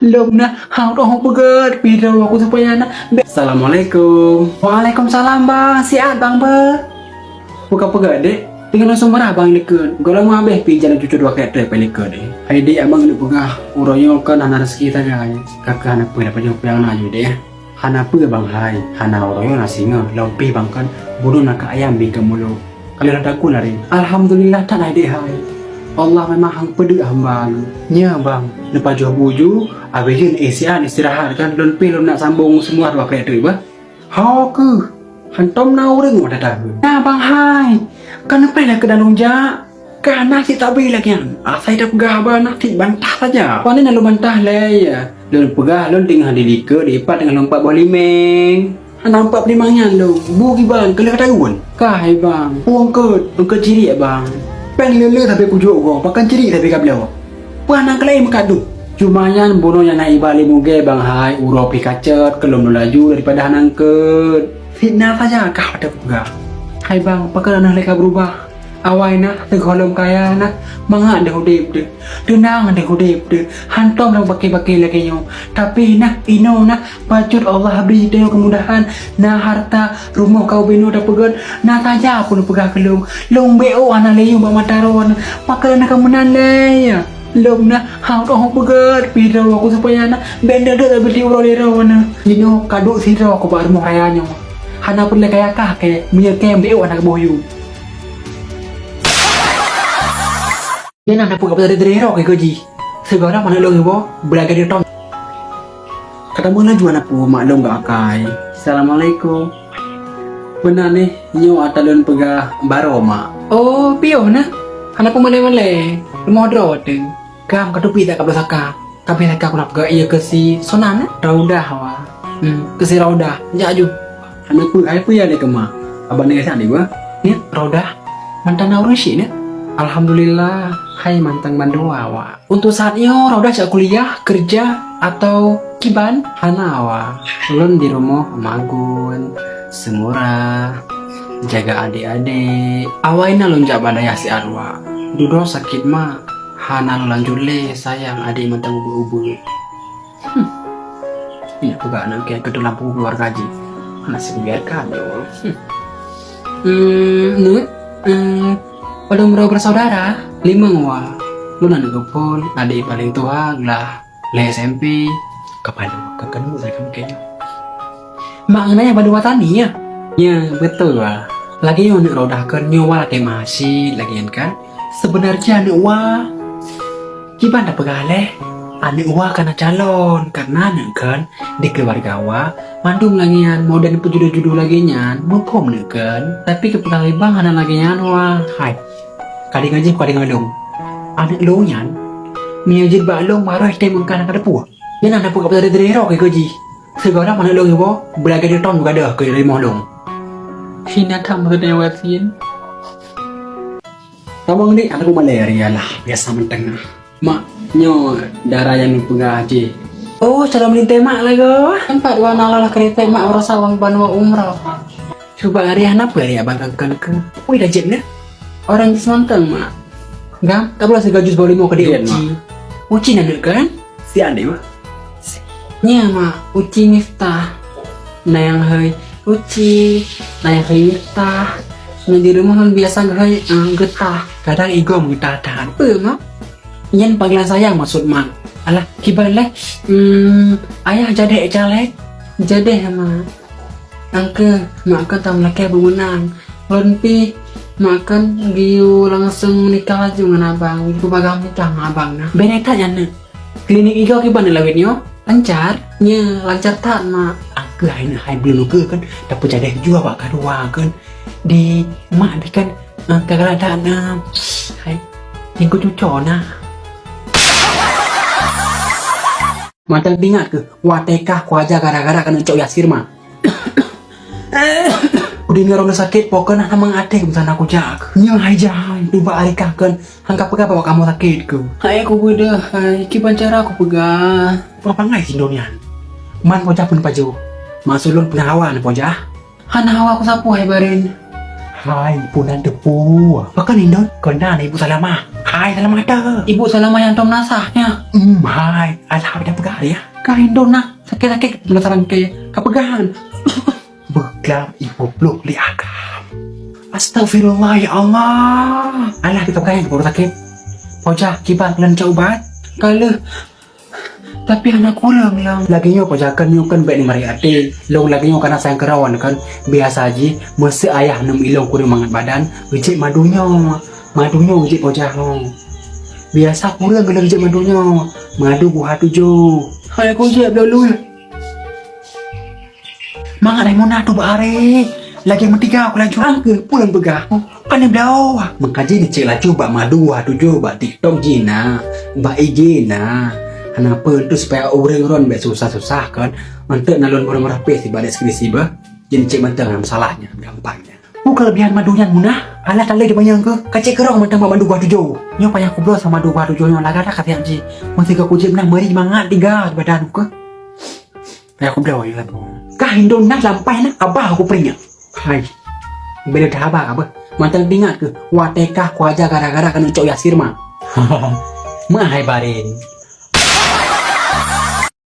Lum na, hang roh pegat, pidau aku supaya na. Assalamualaikum. Waalaikumsalam bang, sihat bang ber. Buka pegat dek. Tinggal langsung marah bang lekun. Kalau mau habis pi jalan cucu dua kereta pi lekun dek. Hai dek abang nak pegah. Uroyo kan anak rezeki tanya. Kakak anak pun dapat jumpa yang naju dek. Hana apa bang hai? Hana uroyo nasi ngah. Lompi bang kan. Bunuh nak ayam bingkai mulu. Kalau ada aku lari. Alhamdulillah tak ada dek hai. Allah memang hang pedek hamba. Nya bang. Lepas jual buju, abisin isian istirahat kan. Lompi lom nak sambung semua dua kereta bah. Hao ke? Hantom nau ring ada tahu. Nah bang hai. Kenapa lah ke dalam jak? Karena si tak beri lagi yang. Saya dah pegah abang nak bantah saja. Kau ni nak lu bantah lah ya. Lu pegah, lu tinggal di lika, di ipat dengan lompat buah limeng. Nampak pelimangnya lu. Buki bang, kelak tahun. Kahai bang. Ungkut ciri bang. Peng lele tapi kujuk kau. Pakan ciri tapi kabel. Puan nak kelai mengadu. Cumayan bunuh yang naik balik muge bang hai. Uropi kacet, kelum lu laju daripada hanangket. Fitnah saja kau ada pegah. Hai bang, pakai anak leka berubah. Awai na, tergolong kaya na, mangat dah hudip de, tenang dah hudip de, hantom dah pakai lagi nyo. Tapi na, ino na, pacut Allah beri dia kemudahan. Na harta rumah kau bino dah pegat, na saja pun pegah kelung. Long beo anak leyu bang mataron, pakai anak kamu nalai. Long na, hang roh pegat, pidau aku supaya na, benda dah beli urang lero na. Ino kaduk siro aku baru mau raya nyo. Hana pun lek kaya kah ke menyekem beo anak boyu. Dia nak dapat kepada derero ke gaji. Segala mana long ibu belaga dia tom. Ketemu lagi anak pu maklum gak akai. Assalamualaikum. Benar ni nyu atalun pegah baro mak. Oh pio na. Anak pu male rumah dro tu. Kam katupi tak kabel saka. Kabel saka aku nak pegah iya ke si sonan raudah wa. Ke si raudah. Jaju. Anak pu ai pu ya le ke mak. Abang ni kasih adik gua. Ni raudah. Mantan orang sih ni. Alhamdulillah, hai mantang mandua wa. Untuk saatnya Raudah cak kuliah, kerja atau kiban hana wa. Lun di rumah magun, semurah, jaga adik-adik. Awaina lun jak badai si arwa. Dudo sakit ma, hana lanjule sayang adik mantang ubu-ubu. Ini juga anak kayak kedua lampu keluar gaji. Masih biarkan yo. Pada umur bersaudara, 5 wa. Lu nanti gopon, adik paling tua lah. Le SMP, kapan kakak saya kamu kayaknya. Maknanya pada watani ya? Ya betul wa. Lagi yang nak rodah kan nyawa lagi masih lagi kan. Sebenarnya anak wa, kiban tak pegaleh. Anak wa kena calon karena anak kan di keluarga wa mandum lagian mau dan pejudu-judu lagian mau pom kan. Tapi kepegali bang anak lagian wa. Hai. Kadang ngaji kadang ngalung. Anak lo nyan, miajid balong baru hashtag mengkan ada puah. Yang ada puah kepada dari rok gaji. Segala mana lo ibu belaga di tahun juga ada ke dari mahlong. Hina tam bertanya wasin. Tamang ni anak malaria lah biasa menteng. Mak nyo darah yang pegah aje. Oh cara melintai mak lagi. Tempat warna lah kereta mak merasa wang banwa umrah. Coba hari apa hari abang kan ke? Wih dah jet ni. Orang semantan mak. Gam, tak boleh segajus balik mau ke dia uci. Uci nak kan? Si ande mah. Nya mak, uci Miftah. Nah yang hai uci, nah yang hai Miftah. Nah di rumah kan biasa hai getah. Kadang igom getah tahan. Apa mak? Yang panggilan sayang maksud mak. Alah, kibaleh. Ayah jadek calek. Jadek mak. Angke, mak kan tak melaki bermenang. Lonpi makan giu langsung nikah aja dengan abang. Ibu bagang nikah dengan abang nah. Beneta jana. Klinik igo kiban lawet nyo. Lancar. Nya lancar tak mak. Angke hai belum ke kan. Dapat jadeh juga pak kedua kan. Di mak kan keadaan hai tinggu cucu nah. Macam ingat ke watekah kuaja gara-gara kena cok Yasir mah. Udah ngerong sakit pokoknya namang adek misalnya aku jak yang hai jahai tiba alikah kan hanggap pegah bawa kamu sakit ke hai aku beda hai kiban cara aku pegah apa ngai sindonian man pojah pun paju masulun punya hawa nih pojah hana hawa aku sapu hai barin hai punan depu bahkan indon kena nih ibu salamah Hai dalam ada. Ibu selama yang tom nasahnya. Hai. Alah dah pegang ya. Kain dona sakit-sakit penasaran kayak kepegangan. Beklam ibu peluk li akam. Astagfirullah ya Allah. Alah kita pegang baru sakit. Pojak kibar kalian ubat. Kalau tapi anak kurang lang. Lagi nyo pojakan nyo kan baik ni mari ate. Long lagi nyo kana sayang kerawan kan. Biasa aja mesti ayah nem ilong kurang mangat badan. Ujik madunya. Madunya ujik pojak no. Biasa kurang gelar ujik madunya. Madu buah tujuh. Hai aku siap dulu. Mangat ay mo na to ba are? Lagi mentiga aku laju angke pulang begah. Kan yang belau. Mengkaji dicek laju bak madu buah tujuh bak TikTok jina. Bak IG na. Kenapa tu supaya orang-orang baik susah-susah kan. Untuk nalun murah-murah pes di balik skripsi bah. Jadi cek mentang masalahnya gampangnya. Kelebihan madunya munah. Alah tak lagi banyak ke. Kacik kerong mentang madu buah tujuh. Nyo payah aku sama madu buah tujuh yang laga dah kata haji. Mesti ke kujib menang meri mangat tiga badan ke. Payah aku belau ya tu. Kah Indo nak lampai nak abah aku peringat. Hai. Beda dah abah apa? Mantan ingat ke watekah ku aja gara-gara kan ucok Yasir mah. Mahai barin.